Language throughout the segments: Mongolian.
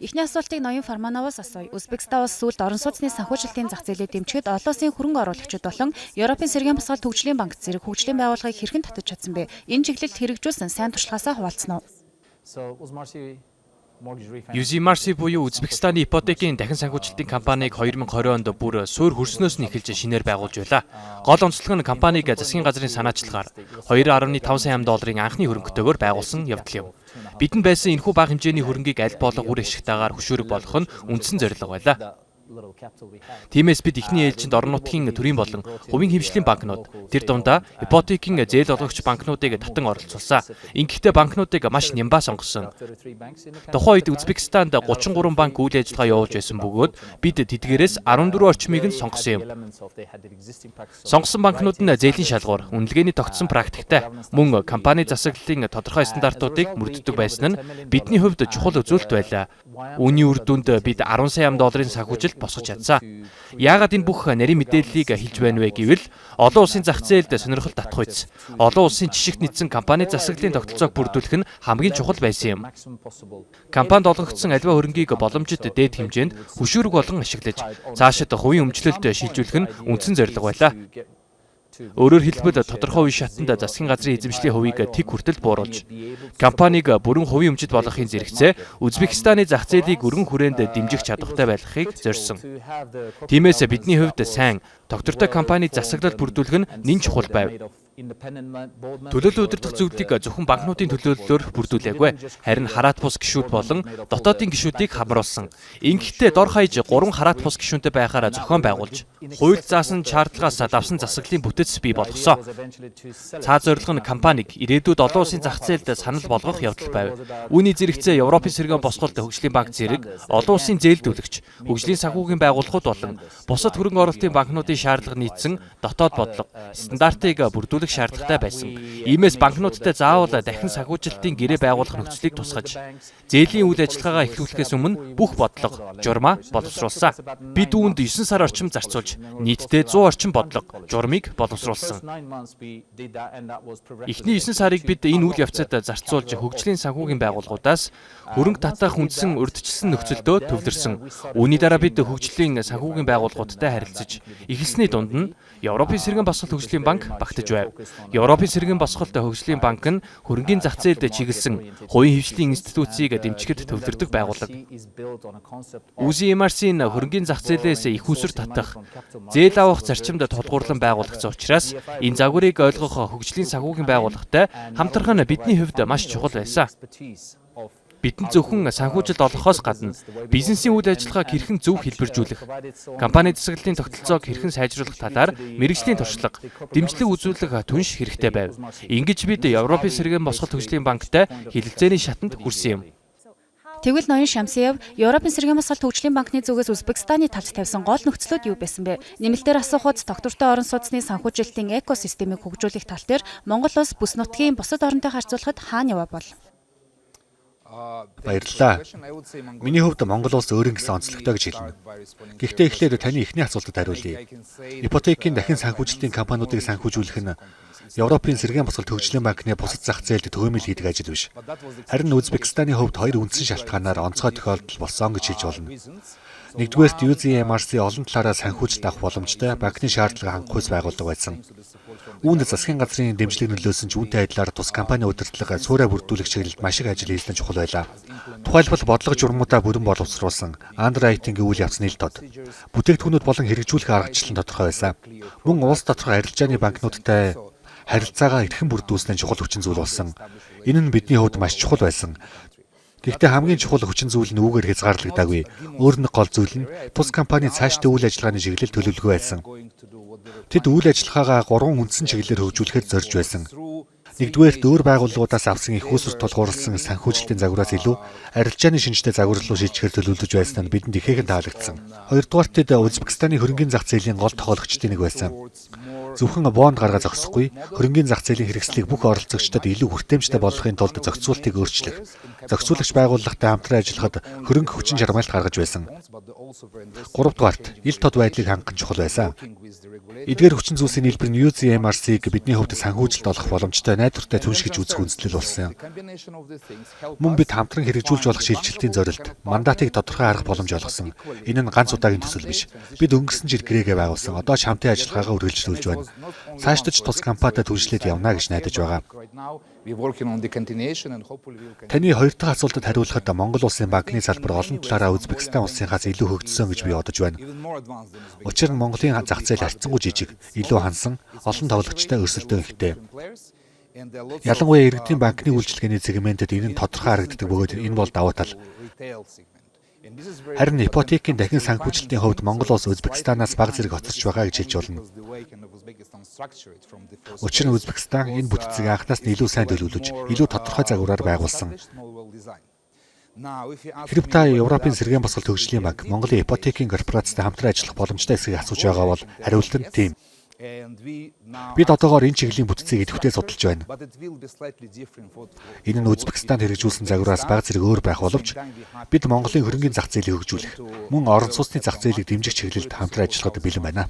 Эхний асуултыг ноён Фармановоос асууя. Узбекистан улс сүүлд орон сууцны санхүүжилтийн зах зээлийг дэмжихэд олон улсын хөрөнгө оруулагчид болон Европын сэргээн босгол төвчлийн банк зэрэг хөгжлийн байгууллагыг хэрхэн татаж чадсан бэ? Энэ чиглэлд хэрэгжүүлсэн сайн туршлагаасаа хуваалцсан уу? UZMRC буюу Узбекистаны ипотекийн дахин санхүүжилтийн компанийг 2020 онд бүр суур хөрснөөс нь эхэлж шинээр байгуулж байлаа. Гол онцлог нь компанийг засгийн газрын санаачлагаар $2.5 сая анхны хөрөнгөтэйгээр байгуулсан явдал юм. Бидэнд байсан энэхүү бага хэмжээний хөрөнгийг аль болох үр ашигтайгаар хөшөөрөг болгох нь үндсэн зорилго байлаа. Тиймээс бид эхний ээлжинд орон нутгийн төрийн болон хувийн хэмжлийн банкнууд тэр дундаа ипотекийн зээл олгогч банкнуудыг татан оролцуулсан. Ингэхдээ банкнуудыг маш нямбаа сонгосон. Тухайн үед Узбекистанд 33 банк үйл ажиллагаа явуулж байсан бөгөөд бид тэдгээрээс 14 орчмыг нь сонгосон юм. Сонгосон банкнууд нь зээлийн шалгуур, үнэлгээний тогтсон практиктай мөн компани засаглалын тодорхой стандартуудыг мөрддөг байсан нь бидний хувьд чухал үзүүлэлт байлаа. Үүний үр дүнд бид $10 сая санхүүжилт босгож чадсан. Яагаад энэ бүх нарийн мэдээллийг хэлж байна вэ гэвэл олон улсын зах зээлд сонирхол татах үйс. Олон улсын жишгт нийцсэн компани засаглалын тогтолцоог бүрдүүлэх нь хамгийн чухал байсан юм. Компанид олгогдсон альва хөрөнгийг боломжит дээд хэмжээнд хөшөөрөг болгон ашиглаж цаашид хувийн өмчлөлд шилжүүлэх нь үндсэн зорилго байлаа. Өөрөөр хэлбэл тодорхой үе шатанд засгийн газрын эзэмшлийн хувийг тэг хүртэл бууруулж компанийг бүрэн хувийн өмчит болгохын зэрэгцээ Узбекистаны зах зээлийг өргөн хүрээнд дэмжих чадвартай байхыг зорьсон. Тиймээс бидний хувьд сайн доктортой компани засаглал бүрдүүлэх нь нэн чухал байв. Төлөөлөл удирдах зөвлөлийг зөвхөн банкнуудын төлөөллөөр бүрдүүлээгүй, харин хараат бус гишүүд болон дотоодын гишүүдийг хамруулсан. Ингэхдээ дор хаяж 3 хараат бус гишүүнтэй байхаараа зохион байгуулж, хуульд заасан шаардлагаас давсан засаглалын бүтэц бий болгосон. Цаа зорилго нь компанийг ирээдүйд олон улсын зах зээлд санал болгох явдал байв. Үүний зэрэгцээ Европын сэргээн босголт хөгжлийн банк зэрэг олон улсын зээлдүүлэгч, хөгжлийн санхүүгийн байгууллагууд болон бусад хөрөнгө оруулалтын банкнуудын шаардлага нийцсэн дотоод бодлого, стандартыг бүрдүүлэх шаардлагатай байсан. Иймээс банкнуудтай заавал дахин санхүүжилтийн гэрээ байгуулах нөхцөлийг тусгаж, зээлийн үйл ажиллагаагаа эхлүүлэхээс өмнө бүх бодлого, журмаа боловсруулсан. Бид үүнд 9 сар орчим зарцуулж, нийтдээ 100 орчим бодлого, журмыг боловсруулсан. Эхний 9 сарыг бид энэ үйл явцад зарцуулж, хөгжлийн санхүүгийн байгууллагуудаас хөрөнгө татах үндсэн урьдчилсан нөхцөлдөө төвлөрсөн. Үүний дараа бид хөгжлийн санхүүгийн байгууллагуудтай харилцаж, эхэлсний дунд нь Европын сэргээн босгол хөгжлийн банк багтаж байв. Европын сэргээн босголт хөгжлийн банк нь хөрөнгийн зах зээлд чиглэсэн хувийн хвшлийн институцийг дэмжихэд төвлөрдөг байгууллага. UZMRC-ийн хөрөнгийн зах зээлээс их усүр татах, зээл авах зарчимд тулгуурлан байгуулагдсан учраас энэ загварыг ойлгох хөгжлийн санхүүгийн байгууллагатай хамтрах нь бидний хувьд маш чухал байсан. Бидэнд зөвхөн санхүүжилт олгохоос гадна бизнесийн үйл ажиллагааг хэрхэн зөв хэлбэржүүлэх, компани засаглалын тогтолцоог хэрхэн сайжруулах талаар мэргэжлийн туршлага, дэмжлэг үзүүлэх түнш хэрэгтэй байв. Ингэж бид Европын сэргээн босгол хөгжлийн банктай хэлэлцээний шатанд хүрсэн юм. Тэгвэл ноён Шамсиев, Европын сэргээн босгол хөгжлийн банкны зүгээс Узбекистаны талд тавьсан гол нөхцлүүд юу байсан бэ? Нэмэлтээр асуухад доктортой орон сууцны санхүүжилтийн экосистемийг хөгжүүлэх тал дээр Монгол улс бүс нутгийн бусад оронтой харьцуулахад хаана яваа бол? Баярлалаа. Миний хувьд Монгол улс өөр гэсэн онцлогтой гэж хэлнэ. Гэхдээ эхлээд таны эхний асуултад хариулъя. Ипотекийн дахин санхүүжилтийн компаниудыг санхүүжүүлэх нь Европын сэргээн босголт хөгжлийн банкны бусад зах зээлд төгөөмөл хийдэг ажил биш. Харин Узбекистаны хувьд хоёр үндсэн шалтгаанаар онцгой тохиолдол болсон гэж хэлж болно. Нэгдүгээрт UZMRC олон талаараа санхүүжилт авах боломжтой банкны шаардлага хангах хүйс байгууллага байсан. Үүнд засгийн газрын дэмжлэг нөлөөсөн ч үүнтэй адилаар тус компани удирдлага суурай бүрдүүлэх чиглэлд маш их ажил хийсэн чухал байлаа. Тухайлбал бодлого журмуудаа бүрэн боловсруулсан, андеррайтинг үйл явц нийл тод. Бүтээгдэхүүнүүд болон хэрэгжүүлэх аргачлал тодорхой байсан. Мөн улс доторх арилжааны банкнуудтай харилцаагаа эрхэн бүрдүүлсэн чухал хүчин зүйл болсон. Энэ нь бидний хувьд маш чухал байсан. Гэхдээ хамгийн чухал хүчин зүйл нь үүгээр хязгаарлагдаагүй. Өөр нэг гол зүйл нь тус компани цаашдаа үйл ажиллагааны чиглэл төлөвлөгөө байсан. Тэд үйл ажиллагаагаа 3 үндсэн чиглэлээр хөгжүүлэхэд зорж байсан. Нэгдүгээрт өөр байгууллагуудаас авсан их усүр тулгуурласан санхүүжилтийн загвараас илүү арилжааны шинжтэй загвар руу шийдэхээр төлөвлөж байсан нь бидэнд ихээхэн таалагдсан. Хоёрдугаарт тэд Узбекистаны хөрөнгийн зах зээлийн гол тоглогчдын нэг байсан. Зөвхөн бонд гаргаа зогсохгүй, хөрөнгийн зах зээлийн хэрэгслийг бүх оролцогчдод илүү хүртээмжтэй болгохын тулд зохицуултыг өөрчлөх. Зохицуулагч байгууллагатай хамтран ажиллахад хөрөнгө хүчин чармайлт гаргаж байсан. 3-дугаарт ил тод байдлыг хангах чухал байсан. Эдгээр хүчин зүйлсийн нийлбэр нь UZMRC-г бидний хувьд санхүүжилт олох боломжтой найдвартай түншгэж үзэх үндслэл болсон. Мөн бид хамтран хэрэгжүүлж болох шилжилтийн зорилт, мандатыг тодорхой харах боломж олгосон. Энэ нь ганц удаагийн төсөл биш. Бид өнгөрсөн жил гэрээгээ байгуулсан. Одоо ч хамтын ажиллагаагаа үргэлжлүүлж байна. Цаашдаж тус компанитай түншлээд явна гэж найдаж байгаа. Таны хоёр дахь асуултад хариулахад Монгол Улсын банкны салбар олон талаараа Узбекистан улсынхаас илүү хөгжсөн гэж би бодож байна. Учир нь Монголын зах зээл харьцангуй жижиг, илүү хансан, олон тоглогчтой өрсөлдөөн ихтэй. Ялангуяа иргэдийн банкны үйлчилгээний сегментэд энэ нь тодорхой харагддаг бөгөөд энэ бол давуу тал. Харин ипотекийн дахин санхүүжилтийн хувьд Монгол улс Узбекистанаас бага зэрэг хоцорч байгаа гэж хэлж болно. Учир нь Узбекистан энэ бүтцийг анхнаас нь илүү сайн төлөвлөж, илүү тодорхой загвараар байгуулсан. Хэрв та Европын сэргээн босгол хөгжлийн банк Монголын ипотекийн корпорацтай хамтран ажиллах боломжтой эсэхийг асууж байгаа бол хариулт нь тийм. Бид одоогоор энэ чиглэлийн бүтцийг идэвхтэй судалж байна. Энэ нь Узбекистанд хэрэгжүүлсэн загвараас бага зэрэг өөр байх боловч бид Монголын хөрөнгийн зах зээлийг хөгжүүлэх, мөн орон сууцны зах зээлийг дэмжих чиглэлд хамтран ажиллахад бэлэн байна.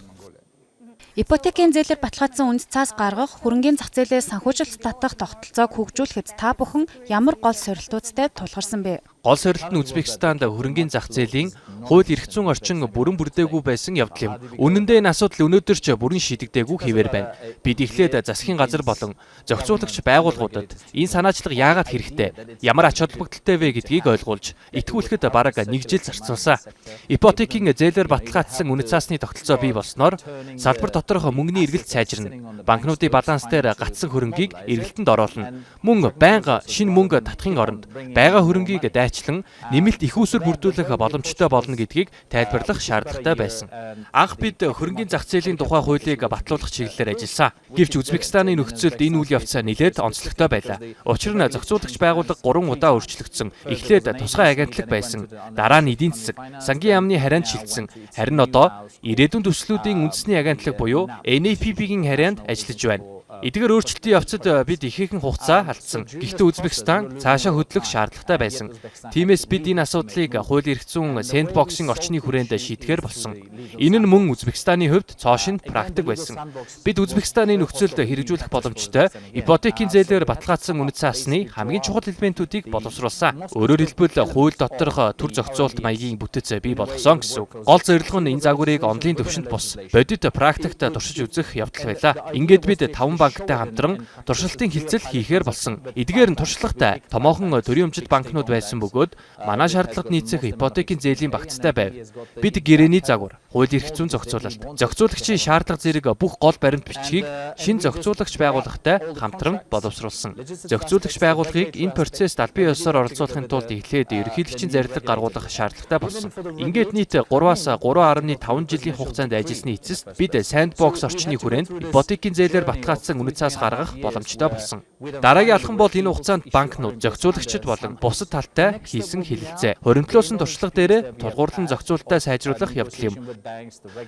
Ипотекийн зээлээр баталгаажсан үнд цаас гаргах, хөрөнгийн зах зээлээс санхүүжилт татах тогтолцоог хөгжүүлэхэд та бүхэн ямар гол сорилтуудтай тулгарсан бэ? Гол сорилт нь Узбекистанд хөрөнгийн зах зээлийн хууль эрх зүйн орчин бүрэн бүрдээгүй байсан явдал юм. Үнэн дээр энэ асуудал өнөөдөр ч бүрэн шийдэгдээгүй хэвээр байна. Бид эхлээд засгийн газар болон зохицуулагч байгууллагуудад энэ санаачлага яагаад хэрэгтэй, ямар ач холбогдолтой вэ гэдгийг ойлгуулж, итгүүлэхэд бараг 1 жил зарцуулсан. Ипотекийн зээлээр баталгаажсан үнэт цаасны тогтолцоо бий болсноор салбар доторх мөнгөний эргэлт сайжирна. Банкнуудын баланс дээр гатсан хөрөнгийг эргэлтэнд оруулна. Мөн байнга шинэ мөнгө татахын оронд байгаа хөрөнгийг дайчлан нэмэлт их усүр бүрдүүлэх боломжтой болно гэдгийг тайлбарлах шаардлагатай байсан. Анх бид хөрөнгийн зах зээлийн тухай хуулийг батлуулах чиглэлээр ажилласан. Гэвч Узбекистаны нөхцөлд энэ үйл явц нэлээд онцлогтой байлаа. Учир нь зохицуулагч байгууллага 3 удаа өөрчлөгдсөн. Эхлээд тусгай агентлаг байсан. Дараа нь эдийн засаг, сангийн яамны харьяанд шилжсэн. Харин одоо ирээдүйн төслүүдийн үндэсний агентлаг буюу NAPB-гийн харьяанд ажиллаж байна. Эдгээр өөрчлөлтийн явцад бид ихээхэн хугацаа алдсан. Гэхдээ Узбекистан цаашаа хөдлөх шаардлагатай байсан. Тиймээс бид энэ асуудлыг хууль эрх зүйн сэндбоксing орчны хүрээнд шийдэхээр болсон. Энэ нь мөн Узбекистаны хувьд цоошин практик байсан. Бид Узбекистаны нөхцөлд хэрэгжүүлэх боломжтой ипотекийн зээлээр баталгаажсан үнэт цаасны хамгийн чухал элементүүдийг боловсруулсан. Өөрөөр хэлбэл хууль доторх төр зохицуулалт маягийн бүтэц бий болгосон гэсэн үг. Гол зорилго нь энэ загварыг онлын төвшөнд бус бодит практикт туршиж үзэх явдал байлаа. Ингээд бид 5 банктай хамтран туршилтын хилцэл хийхээр болсон. Эдгээр нь туршлагатай томоохон төрийн өмчит банкнууд байсан бөгөөд манай шаардлагад нийцэх ипотекийн зээлийн багцтай байв. Бид гэрээний загвар, хууль эрх зүйн зохицуулалт, зохицуулагчийн шаардлага зэрэг бүх гол баримт бичгийг шин зохицуулагч байгууллагатай хамтран боловсруулсан. Зохицуулагч байгууллагыг энэ процессд албан ёсоор оролцуулахын тулд эхлээд ерөнхийлөгчийн зарлиг гаргуулах шаардлагатай болсон. Ингээд нийт 3-аас 3.5 жилийн хугацаанд ажилласны эцэст бид сэндбокс орчны хүрээнд ипотекийн зээлээр баталгаажсан үнэт цаас гаргах боломжтой болсон. Дараагийн алхам бол энэ хугацаанд банкнууд, зохицуулагчид болон бусад талтай хийсэн хэлэлцээ. Хоригдлуулсан туршлага дээр тулгуурлан зохицуулалтаа сайжруулах явдал юм.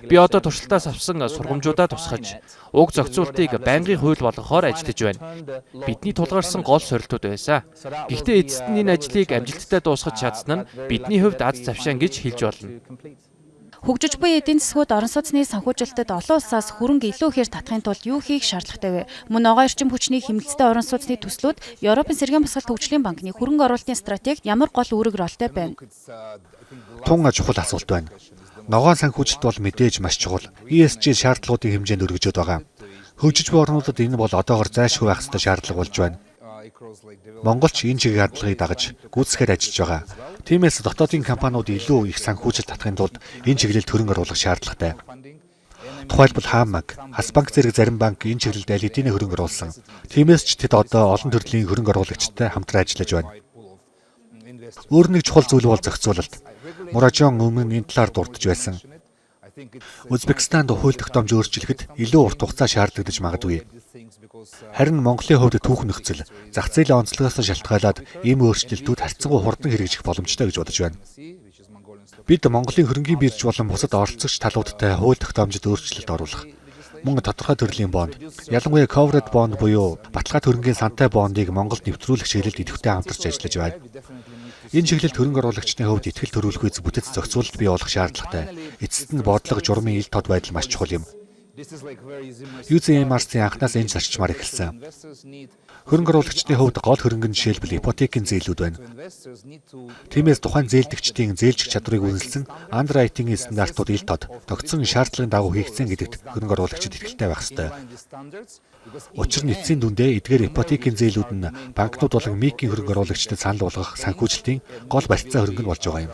Би одоо туршилтаас авсан сургамжуудаа тусгаж, уг зохицуултыг байнгын хууль болгохоор ажиллаж байна. Бидний тулгарсан гол сорилтууд байсан. Гэхдээ эцэст нь энэ ажлыг амжилттай дуусгаж чадсан нь бидний хувьд аз завшаан гэж хэлж болно. Хөгжиж буй эдийн засгууд орон сууцны санхүүжилтэд олон улсаас хөрөнгө илүү ихээр татахын тулд юу хийх шаардлагатай вэ? Мөн ногоон эрчим хүчний хэмнэлцтэй орон сууцны төслүүд Европын сэргээн босгол хөгжлийн банкны хөрөнгө оруулалтын стратегид ямар гол үүрэг ролтой байна? Тун чухал асуулт байна. Ногоон санхүүжилт бол мэдээж маш чухал. ESG шаардлагуудын хэмжээнд өргөжөд байгаа. Хөгжиж буй орнуудад энэ бол одоогоор зайлшгүй байх ёстой шаардлага болж байна. Монголч энэ чиглэлийн хандлагыг дагаж гүйцэхээр ажиллаж байгаа. Тиймээс дотоодын компаниуд илүү их санхүүжилт татахын тулд энэ чиглэлд хөрөнгө оруулах шаардлагатай. Тухайлбал Хамаг, Хасбанк зэрэг зарим банк энэ чиглэлд аль хэдийн хөрөнгө оруулсан. Тиймээс ч тэд одоо олон төрлийн хөрөнгө оруулагчтай хамтран ажиллаж байна. Өөр нэг чухал зүйл бол зохицуулалт. Муражон өмнө энэ талаар дурдж байсан. Узбекистанд хууль тогтоомж өөрчлөхөд илүү урт хугацаа шаардлагадж магадгүй. Харин Монголын хувьд түүх нөхцөл, зах зээлийн онцлогоос шалтгаалаад ийм өөрчлөлтүүд харьцангуй хурдан хэрэгжих боломжтой гэж бодож байна. Бид Монголын хөрөнгийн бирж болон бусад оролцогч талуудтай хууль тогтоомжид өөрчлөлт оруулах, мөн тодорхой төрлийн бонд, ялангуяа covered bond буюу баталгаат хөрөнгийн сантай бондыг Монголд нэвтрүүлэх чиглэлд идэвхтэй хамтарч ажиллаж байна. Энэ чиглэлд хөрөнгө оруулагчны хувьд итгэл төрүүлэх үе бүтэц зохицуулалт бий болох шаардлагатай. Эцэст нь бодлого журмын ил тод байдал маш чухал юм. UZMRC анхнаас энэ зарчмаар эхэлсэн. Хөрөнгө оруулагчны хувьд гол хөрөнгө нь жишээлбэл ипотекийн зээлүүд байна. Тиймээс тухайн зээлдэгчдийн зээлжих чадварыг үнэлсэн underwriting-ийн стандартууд ил тод тогтсон шаардлагын дагуу хийгдсэн гэдэгт хөрөнгө оруулагчид итгэлтэй байх ёстой. Учир нь эцсийн дүндээ эдгээр ипотекийн зээлүүд нь банкнууд болон микийн хөрөнгө оруулагчдад санал болгох санхүүжилтийн гол барьцаа хөрөнгө нь болж байгаа юм.